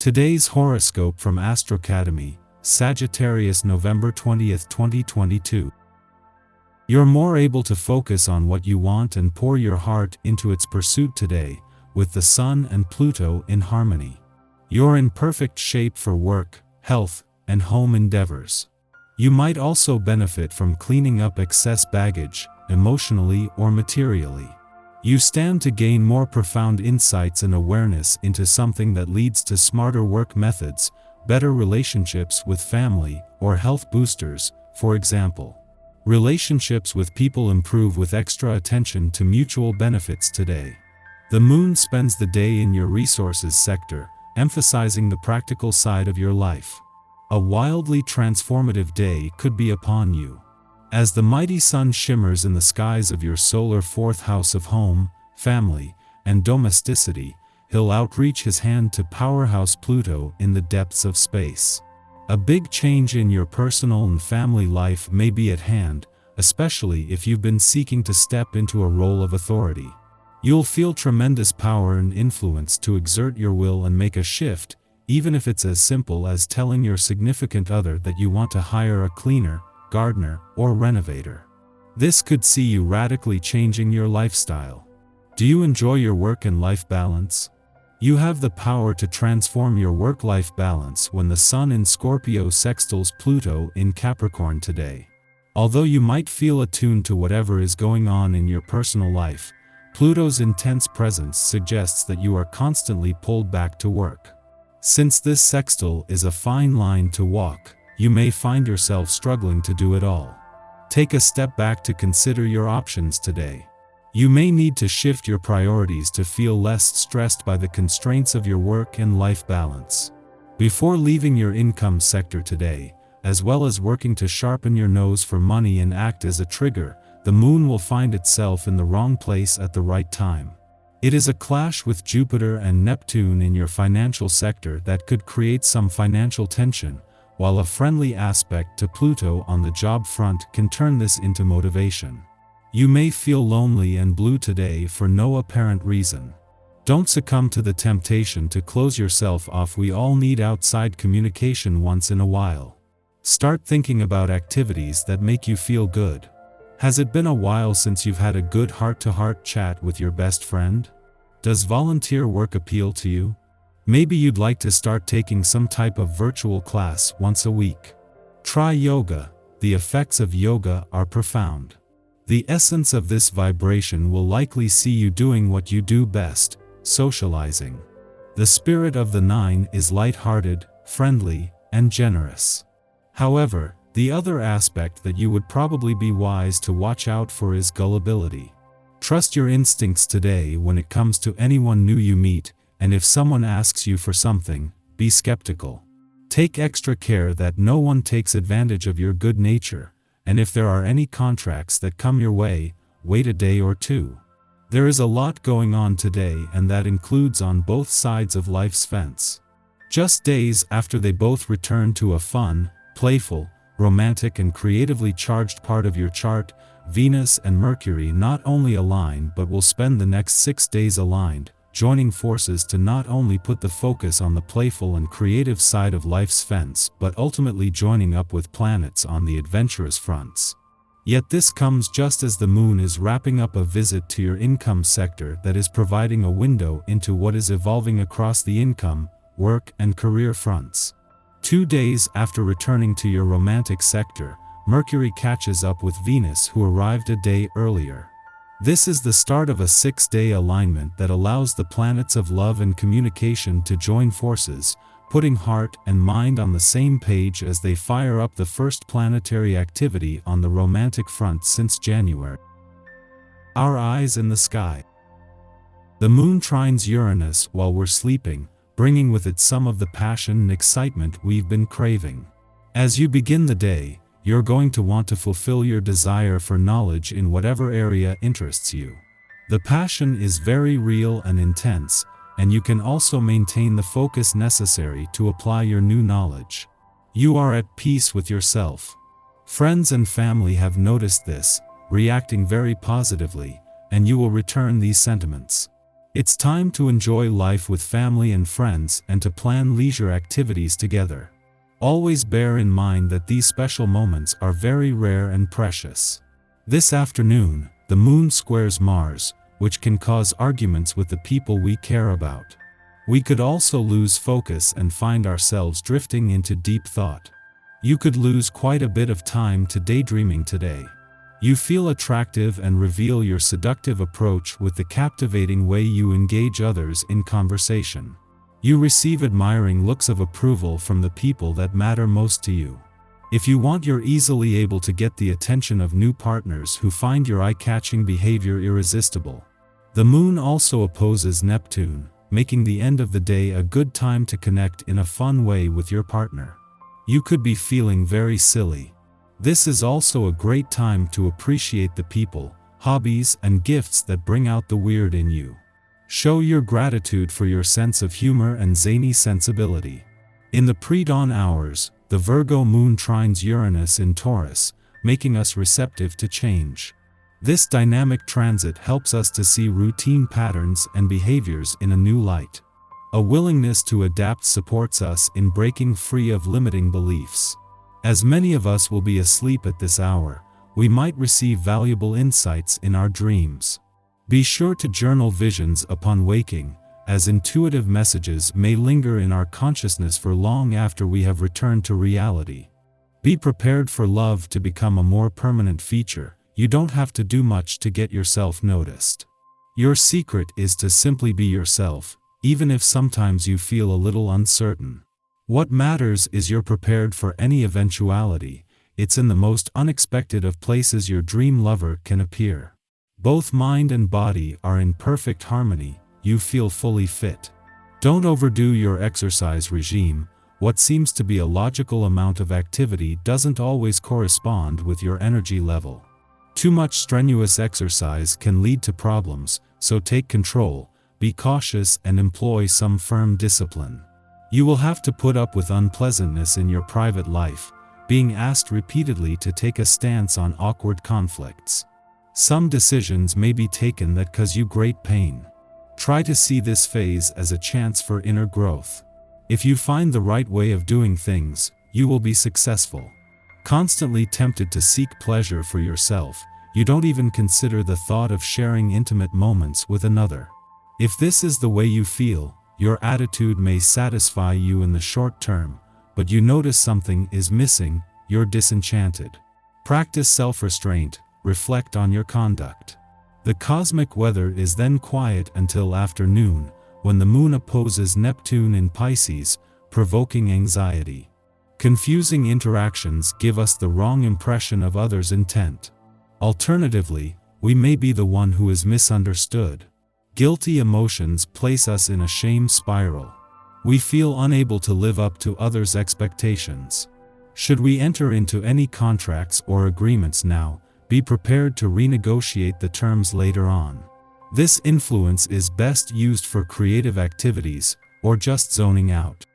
Today's horoscope from Astrocademy, Sagittarius November 20th, 2022. You're more able to focus on what you want and pour your heart into its pursuit today, with the Sun and Pluto in harmony. You're in perfect shape for work, health, and home endeavors. You might also benefit from cleaning up excess baggage, emotionally or materially. You stand to gain more profound insights and awareness into something that leads to smarter work methods, better relationships with family, or health boosters, for example. Relationships with people improve with extra attention to mutual benefits today. The moon spends the day in your resources sector, emphasizing the practical side of your life. A wildly transformative day could be upon you. As the mighty sun shimmers in the skies of your solar fourth house of home, family, and domesticity, he'll outreach his hand to powerhouse Pluto in the depths of space. A big change in your personal and family life may be at hand, especially if you've been seeking to step into a role of authority. You'll feel tremendous power and influence to exert your will and make a shift, even if it's as simple as telling your significant other that you want to hire a cleaner, gardener, or renovator. This could see you radically changing your lifestyle. Do you enjoy your work and life balance? You have the power to transform your work-life balance when the Sun in Scorpio sextiles Pluto in Capricorn today. Although you might feel attuned to whatever is going on in your personal life, Pluto's intense presence suggests that you are constantly pulled back to work. Since this sextile is a fine line to walk, you may find yourself struggling to do it all. Take a step back to consider your options today. You may need to shift your priorities to feel less stressed by the constraints of your work and life balance. Before leaving your income sector today, as well as working to sharpen your nose for money and act as a trigger, the moon will find itself in the wrong place at the right time. It is a clash with Jupiter and Neptune in your financial sector that could create some financial tension, while a friendly aspect to Pluto on the job front can turn this into motivation. You may feel lonely and blue today for no apparent reason. Don't succumb to the temptation to close yourself off. We all need outside communication once in a while. Start thinking about activities that make you feel good. Has it been a while since you've had a good heart-to-heart chat with your best friend? Does volunteer work appeal to you? Maybe you'd like to start taking some type of virtual class once a week. Try yoga. The effects of yoga are profound. The essence of this vibration will likely see you doing what you do best, socializing. The spirit of the 9 is light-hearted, friendly, and generous. However, the other aspect that you would probably be wise to watch out for is gullibility. Trust your instincts today when it comes to anyone new you meet, and if someone asks you for something, be skeptical. Take extra care that no one takes advantage of your good nature, and if there are any contracts that come your way, wait a day or two. There is a lot going on today, and that includes on both sides of life's fence. Just days after they both return to a fun, playful, romantic and creatively charged part of your chart, Venus and Mercury not only align but will spend the next 6 days aligned, joining forces to not only put the focus on the playful and creative side of life's fence but ultimately joining up with planets on the adventurous fronts. Yet this comes just as the moon is wrapping up a visit to your income sector that is providing a window into what is evolving across the income, work and career fronts. 2 days after returning to your romantic sector, Mercury catches up with Venus, who arrived a day earlier. This is the start of a 6-day alignment that allows the planets of love and communication to join forces, putting heart and mind on the same page as they fire up the first planetary activity on the romantic front since January. Our eyes in the sky. The moon trines Uranus while we're sleeping, bringing with it some of the passion and excitement we've been craving. As you begin the day, you're going to want to fulfill your desire for knowledge in whatever area interests you. The passion is very real and intense, and you can also maintain the focus necessary to apply your new knowledge. You are at peace with yourself. Friends and family have noticed this, reacting very positively, and you will return these sentiments. It's time to enjoy life with family and friends and to plan leisure activities together. Always bear in mind that these special moments are very rare and precious. This afternoon, the moon squares Mars, which can cause arguments with the people we care about. We could also lose focus and find ourselves drifting into deep thought. You could lose quite a bit of time to daydreaming today. You feel attractive and reveal your seductive approach with the captivating way you engage others in conversation. You receive admiring looks of approval from the people that matter most to you. If you want, you're easily able to get the attention of new partners who find your eye-catching behavior irresistible. The moon also opposes Neptune, making the end of the day a good time to connect in a fun way with your partner. You could be feeling very silly. This is also a great time to appreciate the people, hobbies, and gifts that bring out the weird in you. Show your gratitude for your sense of humor and zany sensibility. In the pre-dawn hours, the Virgo moon trines Uranus in Taurus, making us receptive to change. This dynamic transit helps us to see routine patterns and behaviors in a new light. A willingness to adapt supports us in breaking free of limiting beliefs. As many of us will be asleep at this hour, we might receive valuable insights in our dreams. Be sure to journal visions upon waking, as intuitive messages may linger in our consciousness for long after we have returned to reality. Be prepared for love to become a more permanent feature. You don't have to do much to get yourself noticed. Your secret is to simply be yourself, even if sometimes you feel a little uncertain. What matters is you're prepared for any eventuality. It's in the most unexpected of places your dream lover can appear. Both mind and body are in perfect harmony. You feel fully fit. Don't overdo your exercise regime. What seems to be a logical amount of activity doesn't always correspond with your energy level. Too much strenuous exercise can lead to problems, so take control, be cautious, and employ some firm discipline. You will have to put up with unpleasantness in your private life, being asked repeatedly to take a stance on awkward conflicts. Some decisions may be taken that cause you great pain. Try to see this phase as a chance for inner growth. If you find the right way of doing things, you will be successful. Constantly tempted to seek pleasure for yourself, you don't even consider the thought of sharing intimate moments with another. If this is the way you feel, your attitude may satisfy you in the short term, but you notice something is missing, you're disenchanted. Practice self-restraint, reflect on your conduct. The cosmic weather is then quiet until afternoon, when the moon opposes Neptune in Pisces, provoking anxiety. Confusing interactions give us the wrong impression of others' intent. Alternatively, we may be the one who is misunderstood. Guilty emotions place us in a shame spiral. We feel unable to live up to others' expectations. Should we enter into any contracts or agreements now, be prepared to renegotiate the terms later on. This influence is best used for creative activities, or just zoning out.